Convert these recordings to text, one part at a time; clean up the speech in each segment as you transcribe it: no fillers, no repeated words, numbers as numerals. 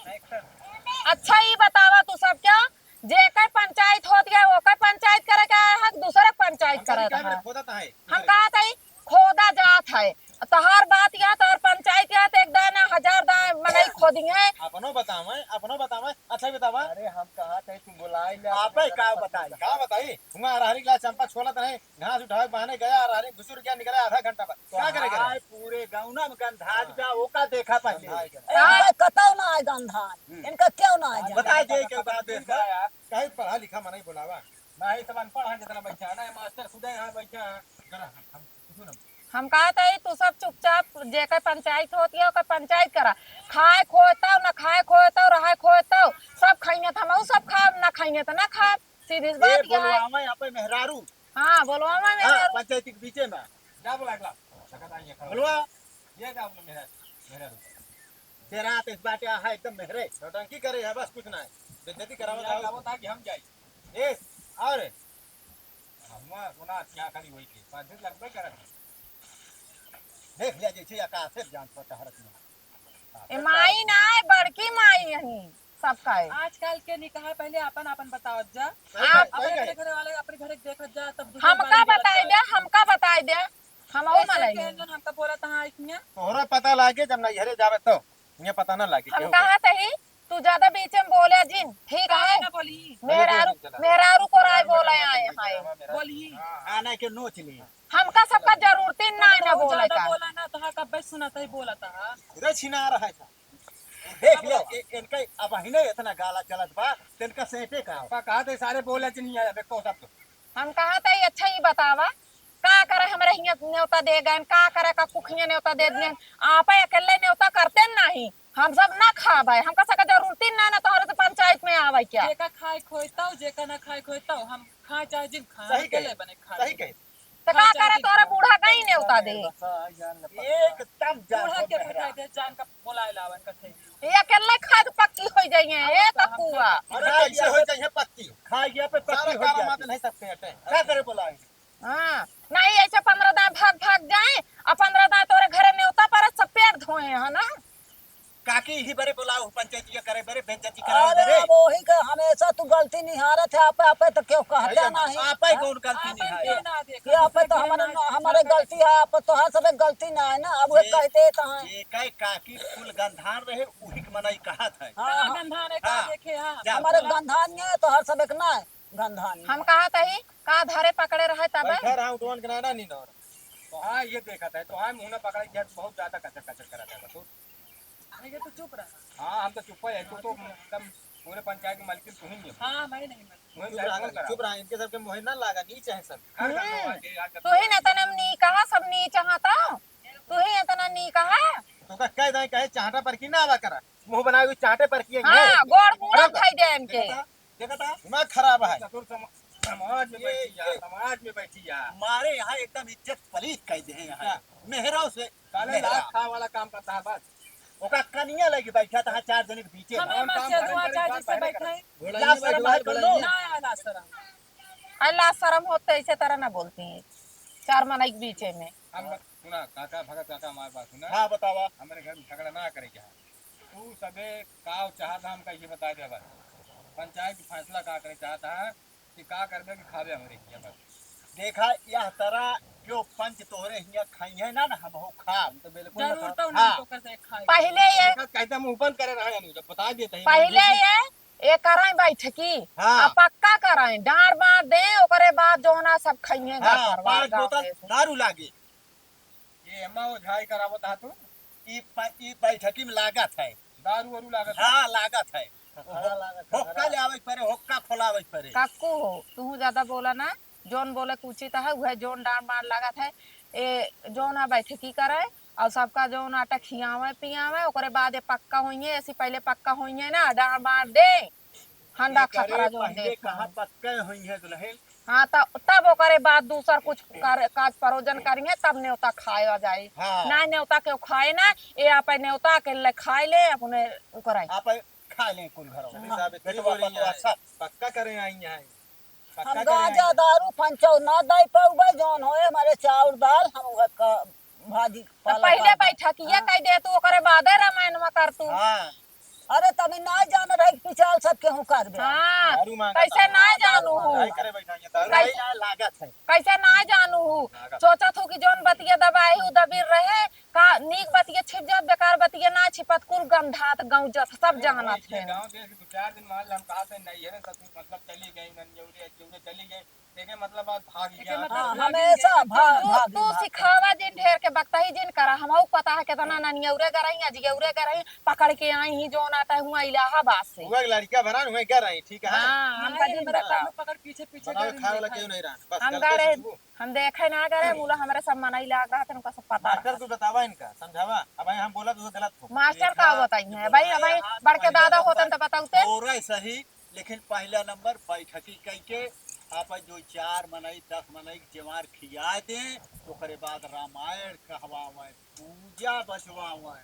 अच्छा ही बतावा तू सब क्या जेकर पंचायत होती है वो पंचायत करे का है दूसरे पंचायत करे है हम कहा था खोदा जात है तोहार बात या तो पंचायत या तो एक दाना हजार दाना मनई खोदी है अपनो बतावे अच्छा बतावा। अरे हम कहा थे तुम बुलाए ले आप ही का बताई हुआ अरहरी गिलास चंपा छोला तने घास उठाए बहाने गया अरहरी घुसुर क्या निकला आधा घंटा बाद क्या करेगा पूरे गाँव ना गंधाज का वो का देखा पहले कतौ ना है गंधान इनका क्यों ना है बता दे के बात है कहीं पढ़ा लिखा मना बुलावा नहीं सब अनपढ़ है जितना बैठा ना मास्टर खुदा यहाँ बैठा है। हम कहा था तू सब चुपचाप जेकर पंचायत होती है पंचायत करा खाए खोता न खाए खोता रहा खोता सब खाइने था सब खा न खाइने तो ना खा सीधी बात क्या है यहाँ पे मेहरारू हाँ बोलो पंचायत के बीचे में क्या बोला बोलवा ये क्या मेहरारू तेरा तो इस बात है एकदम मेहरे नौटंकी करे है बस कुछ ना है बेइज्जती करावो था कि हम जाए ए और हम सुना क्या खाली हुई थी 5 लाख रुपए करा देख लिया जैसे आकाश से जान पता हरत में माई ना है बड़की माई यही सबका है आजकल के निकाह पहले अपन अपन बताओ जा आप अपने घर वाले अपने घर देख जा तब हमका बताई दे हम वो मनाई हमका बोला था इसमें तोहरा पता लागे जब ना यहरे जावे तो ये पता ना लागे हम कहा थे तू ज्यादा बीच में बोले जिन ठीक है ना बोली मेहरारू को राय बोला है बोली आना के नोच ली हमका सबका जरूरत ना है ना बोले का बोला ना तो कब सुना था ही बोला था रे छिना रहा था देख लिया इनका अब हिने इतना गाला चलत बा इनका सेटे का कहा थे सारे बोले नहीं आया देखो सब तो हम कहा था अच्छा ही बतावा का करे हमारे हिया न्योता दे गए का करे का कुखिया न्योता दे दिए आप अकेले न्योता करते नहीं हम सब ना खावे हमका सका जरूरत ना ना तोहरे से पंचायत में आवे क्या जेका खाए खोइता जेका ना खाए खोइता हम खाए चाहे जिन खाए सही अकेले बने खाए सही कहे तो का करे तोरे बूढ़ा कहीं न्योता दे एकदम बूढ़ा के जान बैठा दे जान का बोलाए लावन कथे ये अकेले खाद पक्की हो जाइए ए ककुआ अरे कैसे हो जाए पत्ती खा गया पे सारा पत्ती हो कारा गया मात नहीं सकते हटे क्या करे बोलाए हाँ नहीं ऐसे 15 दाएं भाग जाए और 15 दाएं तोरे घरे न्योता पर सब पेट धोए है ना काकी ही बरे बोलाओ पंचायत ये करे बरे बेइज्जती कराओ अरे बरे वही का हमेशा तू गलती निहारत है आपे तो क्यों कहता नहीं आप ही कौन गलती नहीं है ना देख कि आपे तो हमारे गलती है आप तो हर सब गलती ना है ना अब वो कहते तो हैं ये कई काकी फूल गंधार रहे उही के मनाई कहा था हाँ गंधाने का देखे हां हमारे गंधान है तो हर सब एक ना है गंधान हम कहा था ही का धारे पकड़े रहे तब खैर हम उठवन के ना नहीं नौर तो हाँ ये देखा था तो हाँ मुंह में पकड़ के बहुत ज्यादा कचर कचर करा था तो ये तो चुप रहा हाँ हम तो चुप है तो एकदम पूरे पंचायत में मालकिन तुम ही हां मैं नहीं मैं चुप रहा इनके सबके मोह ना लागा नीचे है सब तू ही न तनम नी कहा सब नी चाहता तू ही इतना नी कहा तो का कह दे कहे चाहता पर की ना आवा करा मुंह बनाए हुए चाहते पर की हाँ गोड़ मुड़ा खाई दे इनके देखा था दिमाग खराब है समाज में बैठी यार समाज में बैठी यार हमारे यहाँ एकदम इज्जत पलीत कह दे यहाँ मेहराव से साले लाख खा वाला काम करता है बस ओका कनिया लगी बैठा था 4 जन के बीच हमें मत से दुआ चाची से बैठे क्या शर्म है बोलो ना आला शर्म अल्लाह शर्म होते ऐसे तरह ना बोलती है 4 मनाई के बीच में हम सुना काका भगत काका हमारे पास सुना हाँ बतावा हमारे घर में झगड़ा ना करे क्या तू सबे काव चाहता हम कैसे बता दे बस पंचायत फैसला का करे चाहता है कि का करबे कि खावे हमरे किया बस देखा यह तरह जो पंच तोहरे हिया खाई है ना हम हो खा तो बिल्कुल जरूर तो नहीं तो कर खाए पहले ये कहते मुंह बंद करे रहे नहीं बता देते हैं पहले ये कराई बैठकी हाँ। पक्का कराई डांड बांट दे ओकरे बाद जोना सब खाइए हाँ 5 बोतल दारू लागे ये अम्मा वो झाई करावत हा तू ई बैठकी में लागत है दारू वारू लागत हाँ लागत है होक्का ले आवे परे होक्का खोलावे परे काकू हो तू ज्यादा बोला ना जोन बोले कुचित है वह जोन डांड बांट लागत है ए जोना बैठकी करे और सबका जोन आटा खियावे पियावे ओकरे बाद ये पक्का होइए ऐसी पहले पक्का होइए ना डांड बांट दे हंडा खतरा जोन दे कहां पक्के हुई है दुल्हन हाँ तब ओकरे बाद दूसर कुछ काज परोजन करेंगे तब न्योता खाया जाए हाँ। ना न्योता के खाए ना ये आप न्योता के ले खाए ले अपने कराए आप खा ले कुल घर पक्का करे आई है हम गाजा दारू पंचौ ना दई पाऊबे जोन होए हमारे चाउर दाल हम भाजी तो पहले बैठक ये कह दे तू ओकरे बाद रामायण में कर तू हाँ अरे तभी ना जान रहे कि पिछाल सब केहू कर बे हाँ दारू मांगा कैसे ना जानू लड़ाई करे बैठा ये दारू कैसे- है या लागत है कैसे ना जानू सोचत हूँ कि जौन बतिया दबाई हूँ दबीर रहे का नीक बतिया छिप जात बेकार बतिया ना छिपत कुल गंधात गौजत सब जानत है गांव देश के 4 दिन मान हम कहा थे नहीं है ना सब मतलब चली गई ननियौरे चौरे चली गई देखे मतलब आज भाग गया मतलब हाँ भागी हमेशा भाग तू भाग तू सिखावा जिन ढेर के बकता ही जिन करा हमहू पता है कितना ननियौरे गरही अजियौरे गरही पकड़ के आई ही जौन आता हुआ इलाहाबाद से हुआ कि लड़का बना हुए कर रही ठीक है हाँ हम नहीं, जिन मेरा बताओ कान पकड़ पीछे पीछे बनाओ कर खाए वाला क्यों नहीं रहा बस हम गलती गए से तू हम देखे ना करे मूला हमारे सब मनाई लाग रहा था उनका सब पता मास्टर रहा। को बतावा इनका समझावा अब भाई हम बोला तो गलत हो मास्टर का बताई है भाई भाई बड़के दादा होते तो बताऊते और सही लेकिन पहला नंबर बैठकी कई के आप जो 4 मनई 10 मनई जवार खिया दे तो करे बाद रामायण कहवावे पूजा बचवावे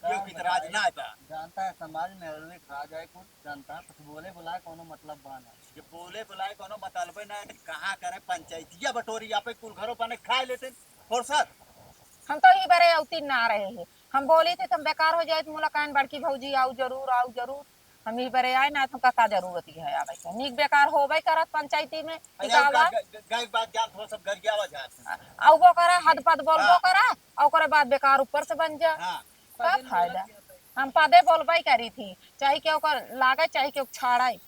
क्योंकि राज ना जा जानता है समाज में एक राजा है कुछ जानता है कुछ बोले बुलाए कोनो मतलब बाना ये बोले बुलाए कोनो मतलब ना कहाँ करे पंचायतिया बटोरी आप कुल घरों पाने खा लेते फुर्सत हम तो ही बड़े अवती ना रहे हैं हम बोली थे तुम बेकार हो जाए तो मुलाकान बड़की भौजी आओ जरूर हम ही बड़े आए ना तुमका का जरूरत है आवे के नीक बेकार होबे करत पंचायती में इकावा गाय बात जान थोड़ा सब घर गया जात आउबो करा हद पद बोलबो करा और ओकरे बाद बेकार ऊपर से बन जा हाँ का फायदा हम पदे बोलबे करी थी चाहे के ओकर लागे चाहे के छाड़ाई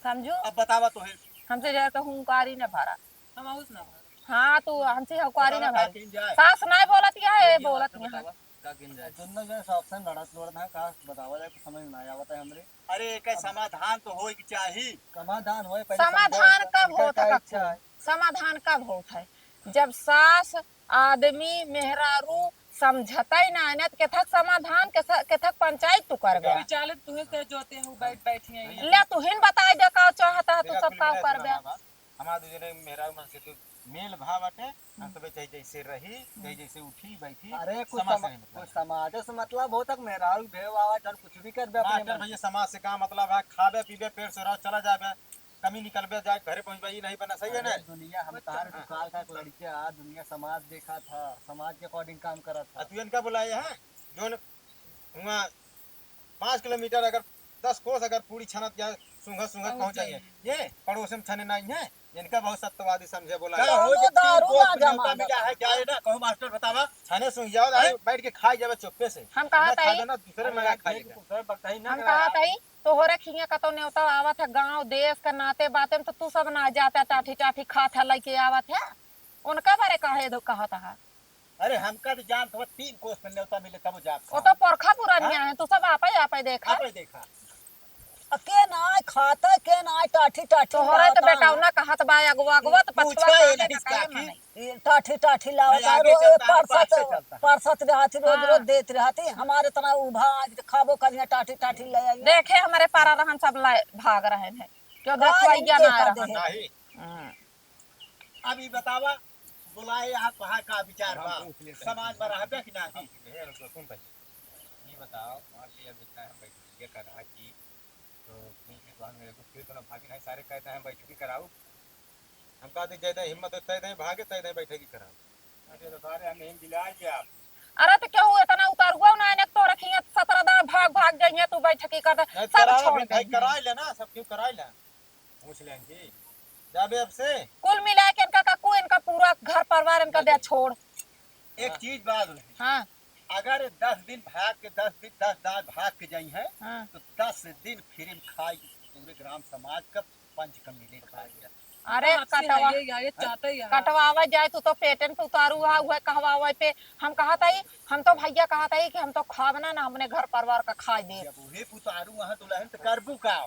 समझो अब बतावा तो है हमसे जरा तो हुंकारी न भरा हम आउस ना हाँ तू हमसे हुंकारी न भरा तीन जाए सास नहीं बोलत है बोलत है का किन जाए दोनों जन ऑप्शन लड़त लड़त है का बतावा जाए कुछ समझ ना आवत है हमरे अरे एक समाधान तो होई के चाहिए समाधान होए समाधान कब होता है समाधान कब होता है जब सास आदमी मेहरारू समझता ही ना न केथक समाधान केथक पंचायत तू कर गया विचालित तुहे से जोते हूँ बैठी हैं ले तू हिन बताई दे का चाहता है तू सब का कर गया हमारा दूसरे मेरा मन से तो मेल भाव बाटे हम तो चाहे जैसे रही जैसे उठी बैठी अरे कुछ समाज से नहीं मतलब। कुछ समाज से मतलब हो तक मेहरारू भेव आवा जन कुछ भी कर दे अपने मास्टर भैया समाज से का मतलब है खाबे पीबे पेड़ से रहो चला जाबे कमी निकलबे जाए घरे पहुंचबे ये नहीं बना सही है ना दुनिया हम तार काल का लड़किया दुनिया समाज देखा था समाज के अकॉर्डिंग काम करा था तू इनका बुलाए हैं जो हुआ 5 किलोमीटर अगर 10 कोस अगर पूरी छनत या सुंघत पहुंच जाइए ये पड़ोस में छने नहीं है इनका बहुत सत्यवादी समझे बोला क्या है। हो दोनों दारू ना जमा मिला है क्या है ना कहो मास्टर बतावा छने सुन जाओ अरे बैठ के खाई जावे चुप्पे से हम कहा था ना दूसरे में खाएगा हम कहा था तो हो रखिए का तो न्योता आवत है गांव देश का नाते बाते में तो तू सब ना जाता टाठी खात है लेके आवत है उनका बारे कहे दो कहा था अरे हमका तो जान तो 3 कोस में न्योता मिले तब जा वो तो परखा पुरानिया है तू सब आपे देखा आपे देखा के ना खाता के ना टाठी तो हो रहे तो बेटा उन्हें कहा तो बाय अगवा तो पछवा पूछा है खाने नहीं का इसका काहे मनाई टाठी लावत नहीं, आगे चलता है, पास से चलता है। परसत रहती रोज हाँ। रोज देत रहती हमारे तना उभा आज खाबो करिया टाठी ले आई देखे हमारे पारा रहन सब भाग रहे हैं क्यों देखो आज या इनके ना कर रहा दे। नहीं अभी बतावा बुलाए आप वहाँ का विचार बा समाज में रहबे कि नहीं सुन भाई ये बताओ मान लिया बेटा हम बैठकी करा की तो तुम मेरे को फिर तो ना भागी नहीं सारे कहते हैं बैठकी कराओ हम कहते जय हिम्मत तय नहीं भागे तय बैठे की करा अरे तो सारे हम हिम दिला के आप अरे तो क्या हुआ इतना उतार हुआ ना ने तो रखिए 17 दान भाग जाइए तू बैठकी कर सब छोड़ दे कराई लेना सब क्यों कराई ले पूछ लेंगे जाबे अब से कुल मिला के इनका काकू इनका पूरा घर परिवार इनका दे छोड़ एक चीज बात रही हाँ अगर 10 दिन भाग के 10 दिन 10 दान भाग के जाई है हाँ तो 10 दिन फिर खाई पूरे ग्राम समाज का पंच का मिले खाएगा अरे कटवा ये चाहते ही है कटवावा जाए तू तो पेटन पे उतारू हुआ कहवावे पे हम कहा था हम तो भैया कहा था कि हम तो खावना ना हमने घर परिवार का खाई दे जब उहे पुतारू वहां दुल्हन तो करबू का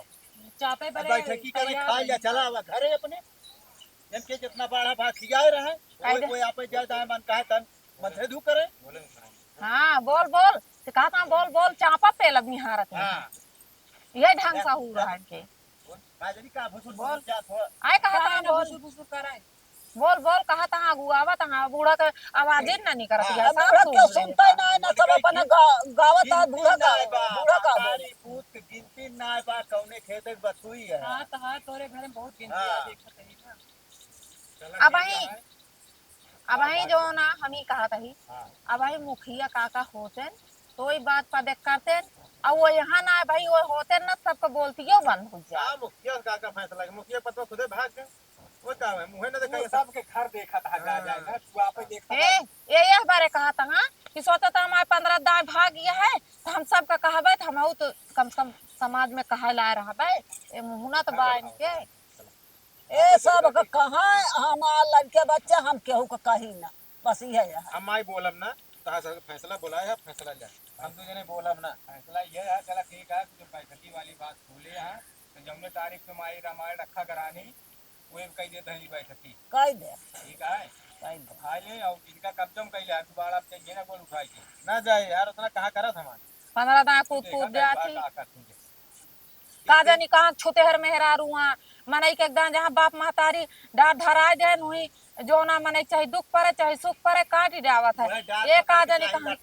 चाहते बड़े बैठकी करे खाई ले चला हुआ घरे अपने इनके जितना बड़ा भाग खियाए रहे कोई कोई आपे जाए मन कहे तन मथे धू करे हाँ बोल तो कहा था बोल चापा पे लगी हारत में हां यही ढंग सा हुआ है इनके काजरी का भुसुर बोल जा थोड़ा आए कहा था ना बोल बुसु कराए बोल कहा था अगुआवा था बूढ़ा का आवाज ही ना निकलती है बूढ़ा क्यों सुनता ही ना सब अपन गावत है बूढ़ा का सारी पूत के गिनती ना बा कौने खेते के बसुई है हाँ तोरे घर में बहुत गिनती हाँ। है देखत है ना अब ही जो ना हम ही कहा था हाँ। अब ही मुखिया काका होते तो ही बात पर देख करते अब वो यहाँ ना भाई वो होते न सबको बोलती हो बंद हो जाए। हाँ मुखिया का फैसला है, मुखिया पता खुदे भाग गए, वो क्या है मुँहे न तू देखेंगे सब। सबके घर देखा था जा जाए ना, तू आप ही देखा ए था। ये बारे कहा था हाँ कि सोचा था हमारे 15 दाएं भाग गया है तो हम सबका कहबे तो हम तो कम से कम समाज में कहे ला रहा भाई ये मुहना तो बा इनके। ए सब का कहाँ हमार लड़के बच्चे हम केहू का कही ना, बस ये है। हम माई बोलब ना कहा सर फैसला बोला है, फैसला ले हम तो जने बोलब ना। फैसला ये है, चला ठीक है, जो बैठकी वाली बात खोले हैं तो जमने तारीख पे माई रामायण रखा करानी वो कही देते हैं बैठकी, कह दे ठीक है। कह दे। खा ले और इनका कब्जम कैले है, दोबारा आप चाहिए ना कौन उठाई के ना जाए यार उतना कहाँ करा था हमारे। 15 दाएं कूद देखा कूद कई बार जाती का आकर तुझे का जानी कहाँ छुते हर मेहरारुआ मनई के एकदम जहाँ बाप महतारी डार धराए जाए नुही जो ना मनई चाहे दुख पड़े चाहे सुख पड़े काट ही जावत है। एक आ जानी कहाँ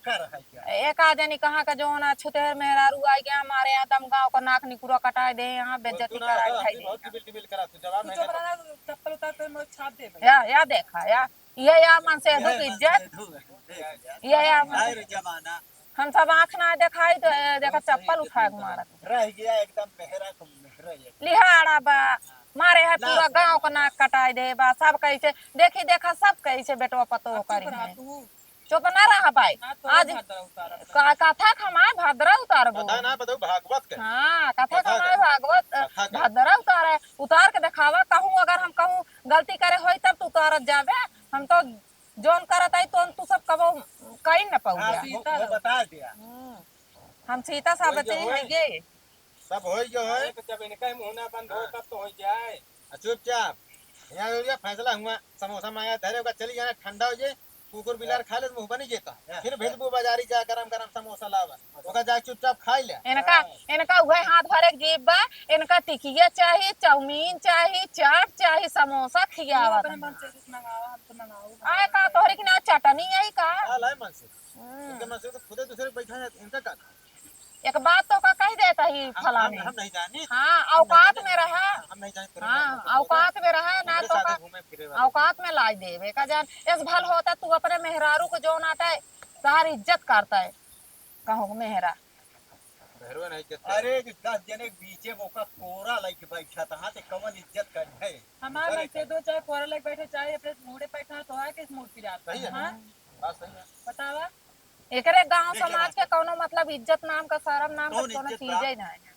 एक आ जानी कहाँ का जो ना छुते हर मेहरारू आई गया हमारे यहाँ दम गाँव का नाक निकुरा कटाए दे यहाँ बेइज्जती कराए खाई बहुत टिबिल टिबिल करा तू जवाब तू नहीं जो देता। बना चप्पल उतार पे मैं छाप दे भाई। या देखा या मन से दुख इज्जत या मन से जमाना हम सब आँख ना दिखाई तो देखा चप्पल उठाए मारा रह गया एकदम मेहरा को मेहरा ये। लिहाड़ा बा मारे है पूरा गांव का नाक कटाई दे बा सब कैसे देखी देखा सब कैसे बेटवा पतो अब करी चुप रहा है। तू चुप ना रहा भाई ना तो आज भादरा उतारा का कथा खमाए भद्रा उतारबो। पता ना बताओ भागवत के हाँ कथा कथा खमाए भागवत कथा का। भद्रा उतारे उतार के दिखावा कहूँ अगर हम कहूँ गलती करे होई तब तू उतारत जाबे हम तो जोन करत आई तो तू सब कबो कहीं न पाऊ हाँ, गया। वो बता दिया। हम सीता साबती है ये सब हो जो है तो जब इनका मुंह ना बंद हो तब तो हो जाए। चुपचाप यहाँ हो गया फैसला हुआ समोसा मांगा धरे होगा चली जाना ठंडा हो जाए कुकुर बिलार खा ले तो मुंह बनी जेता फिर भेजबू बाजारी जा गरम गरम समोसा लावा ओका जा चुपचाप खाई ले। इनका वह हाथ भरे जीप बा इनका टिकिया चाहिए चाउमीन चाहिए चाट चाहिए समोसा खियावा अपने मन से कुछ मंगावा हम तो मंगाओ आए का तोहरे की ना चटनी आई का। हाल है मन से इनके मन से तो खुदे दूसरे बैठा है इनका का एक बात तो का कह देता ही फलाने हम नहीं जाने हाँ औकात में रहा हम नहीं जाने हाँ औकात में रहा ना तो का घूमे फिरे वाले। औकात में लाज देवे का जान इस भल होता तू अपने मेहरारू को जो नाता है तार इज्जत करता है कहो मेहरा भैरवा नहीं कहते। अरे 10 जने बीचे मौका कोरा लाइक बैठा था ते कवन इज्जत कर है। हमारे मन से दो चाहे कोरा लग बैठे चाहे अपने मुड़े बैठा तो है किस मूड की जाता सही है हाँ बात सही है। बतावा एकरे गांव समाज के कोनो मतलब इज्जत नाम का शर्म नाम का कौन कोनो इज्जत चीज बा? ही नहीं है।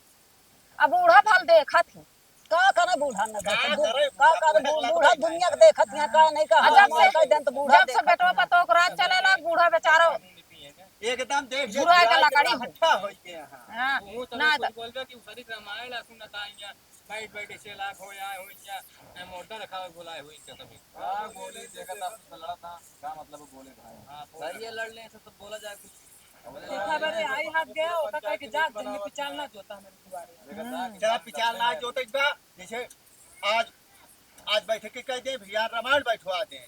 अब बूढ़ा फल देखा थी का करे बूढ़ा न का देख करे का करे बूढ़ा दुनिया के देखत यहाँ का नहीं का और जब हमारे का जन तो बूढ़ा जब से बेटवा पतो को रात चलेला बूढ़ा बेचारो एकदम देख बुराई का लकड़ी हो। अच्छा हो गया हां। हाँ, वो तो ना कुछ बोलबे कि सरी रामायण सुनता आइया बैठ बैठ से लाख हो या हो या मोटा रखा बोलाए हुई क्या तभी हां बोली देखा था तो लड़ा था क्या मतलब बोले भाई हां सही है लड़ ले ऐसे तो बोला जाए कुछ देखा बरे आई हाथ गया होता कह के जा जिंदगी पिचालना जोता मेरे दुआरे जरा पिचाल ना जोते बा जैसे आज बैठक के कह दे भैया रामायण बैठवा दे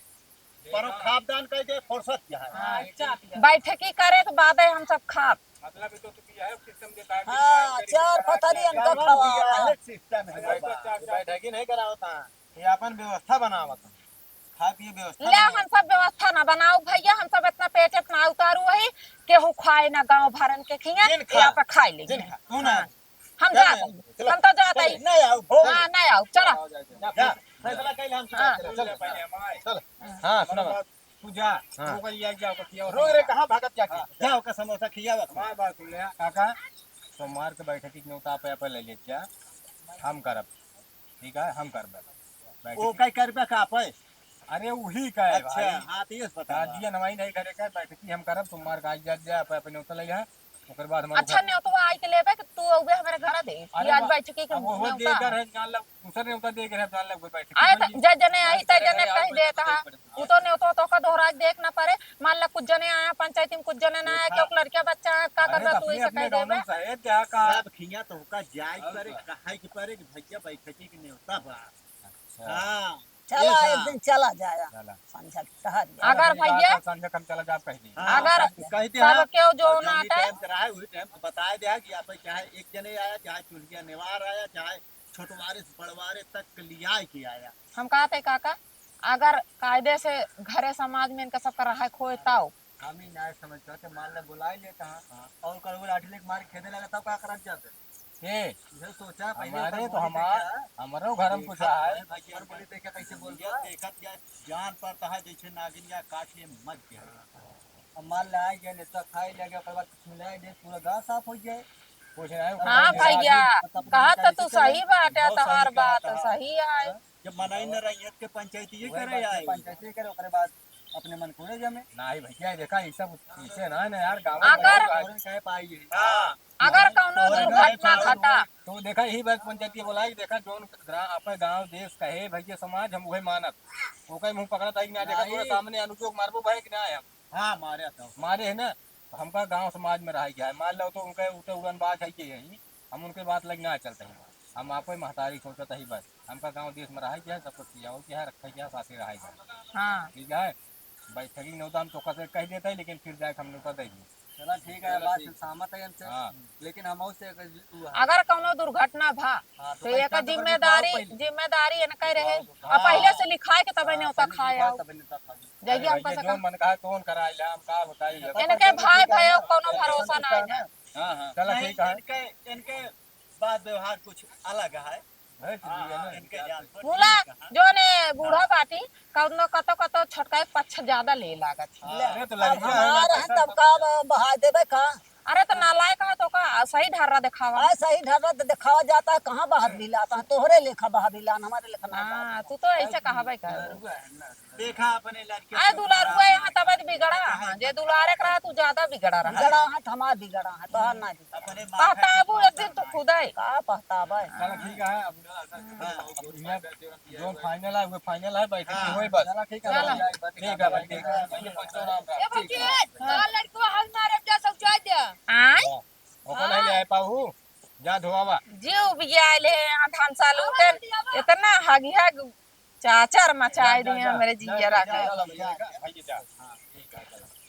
पर खापदान कह दे फुर्सत क्या है। हाँ चाप लिया बैठकी करे के बाद हम सब खाप मतलब तो किया है सिस्टम देता है हाँ चार पथरी इनका खवा सिस्टम है बा। बैठकी नहीं करा होता ये अपन व्यवस्था बनावा था खा पिए व्यवस्था ले हम सब व्यवस्था ना बनाओ भैया हम सब इतना पेट अपना उतारू वही केहू खाए ना गांव भरन के खिया जिन खा। यहाँ पे खाई ले जिन खा, तू ना हम चल जाते चलो। हम तो जाते ही नहीं आओ भोग हाँ नहीं आओ चलो जा फैसला कइले हम हाँ। चल पहले हमारे चल हां सुनो तू जा हाँ। तो कर लिया जाओ का किया रोक रे कहां भागत क्या की जाओ का समोसा खियावा हमारे बात सुन ले काका सोमवार के बैठक की न्योता पे ले ले जा हम करब ठीक है हम करब ओ कई करबे का पे। अरे वही का है अच्छा भाई हां तो ये बता दिया नवाई नहीं करे का बैठकी हम करब सोमवार का आज जा पे न्योता ले जा ओकर बाद हमारे अच्छा नहीं तो आई के लेबे कि तू उबे हमारे घर दे अरे कि आज वाह। बैठकी के अब वो न्योता देकर है जान लग दूसरे न्योता दे के है जान लग बैठकी आए तो जज जने आई त जने कह देता है वो तो न्योता तो का दोहराज देख ना पड़े मान ला कुछ जने आया पंचायती में कुछ जने ना आया क्यों लड़कियां बच्चा है का कर तू ऐसे कह देबे है क्या का सब खिया तो का जाय करे कहाई के परे कि भैया बैठकी के न्योता बा। हां चला एक दिन चला जाया चला संझा टहर अगर भैया संजय हम चला जा कह दी अगर कहते सब क्यों जो और जल्दी नाटा टाइम कराए हुए टाइम तो बताया दिया कि आप चाहे एक जने आया चाहे चुनकिया निवार आया चाहे छोटवारे से बड़वारे तक लिया के आया। हम कहते काका अगर कायदे से घरे समाज में इनका सबका रहा खोए ताओ हम ही ना समझ के मान ले बुला ही लेता है और कल लाठी लेके मार खेदे लगा तब का करत जाते ये ये सोचा पहले हमारे तो हमारो घर में पूछा है और बोली देखे कैसे बोल ये देखत या जान पड़ता है जैसे नागिन या काट लिए मत गया अब मान ले आई गए तो खाई लगे ओकर बाद मिलाए दे पूरा गांव साफ हो जाए कुछ नहीं हाँ भैया कहा तो तू सही बात है तोहार बात सही है जब मनाई न रैयत के पंचायती ये करे आए पंचायती करे ओकर बाद अपने मन कोड़े जमे नहीं भैया देखा ये सब इसे ना ना यार गांव अगर- कहे पाई हाँ अगर कौनो दुर्घटना घटा तो देखा यही बात पंचायती बोला कि देखा जोन अपने गांव देश कहे भैया समाज हम वही मानत ओके मुंह पकड़त आई ना देखा तोरे सामने अनुयोग मारबो भाई कि ना हम हाँ मारे तो मारे है ना तो हमका गांव समाज में रह गया है मान लो तो उनके उठे उड़न बात है कि यही हम उनके बात लग ना चलते हैं हम आप ही महतारी सोचते ही बस हमका गांव देश में रह गया सब कुछ किया हो क्या रखा गया साथी रह गया हाँ ठीक है बैठकी नहीं होता हम तो कैसे कह देते हैं लेकिन फिर जाके हमने कर देंगे चला ठीक है बात सहमत है हमसे लेकिन हम से अगर कौनो दुर्घटना भा तो एक जिम्मेदारी इनका रहे और पहले से लिखाए के तब ने होता खाया जाइए हम जो कैसे मन कहा कौन कराइला हम का बताइए इनके भाई भयो कौनो भरोसा ना है हां हां चला ठीक है इनके बात व्यवहार कुछ अलग है हाँ, इनके जान पर बोला जो ने बूढ़ा बाटी कौनो कतो कतो छटका पक्ष ज्यादा ले लागत अरे तो अब लग हमार है तब का बहा देवे का अरे तो नालायक है तो का सही ढर्रा दिखावा आ सही ढर्रा तो दिखावा जाता है कहाँ बहाद दिलाता है तोहरे लेखा बहाद दिलान हमारे लेखा ना हाँ तू तो ऐसे कहा भाई कर देखा अपने लड़के आए दुलारुआ यहाँ तब बिगड़ा हाँ जे दुलारे करा तू ज्यादा बिगड़ा रहा बिगड़ा है तो हमार बिगड़ा है तोहर ना बिगड़ा अपने पहताबू एक दिन तो खुदा ही का पहतावा है चलो ठीक है अब जो फाइनल है वो फाइनल है बैठे होई बस चलो ठीक है ठीक है भाई ठीक है ये पंचो नाम का ए बच्चे लड़को हल मारे जा सब चाह दे आय ओको नहीं ले पाऊ जा धोवा जीव बियाले धान सालू के इतना हगिया चाचर मचाए दिए मेरे जीरा का भाई जा हां ठीक है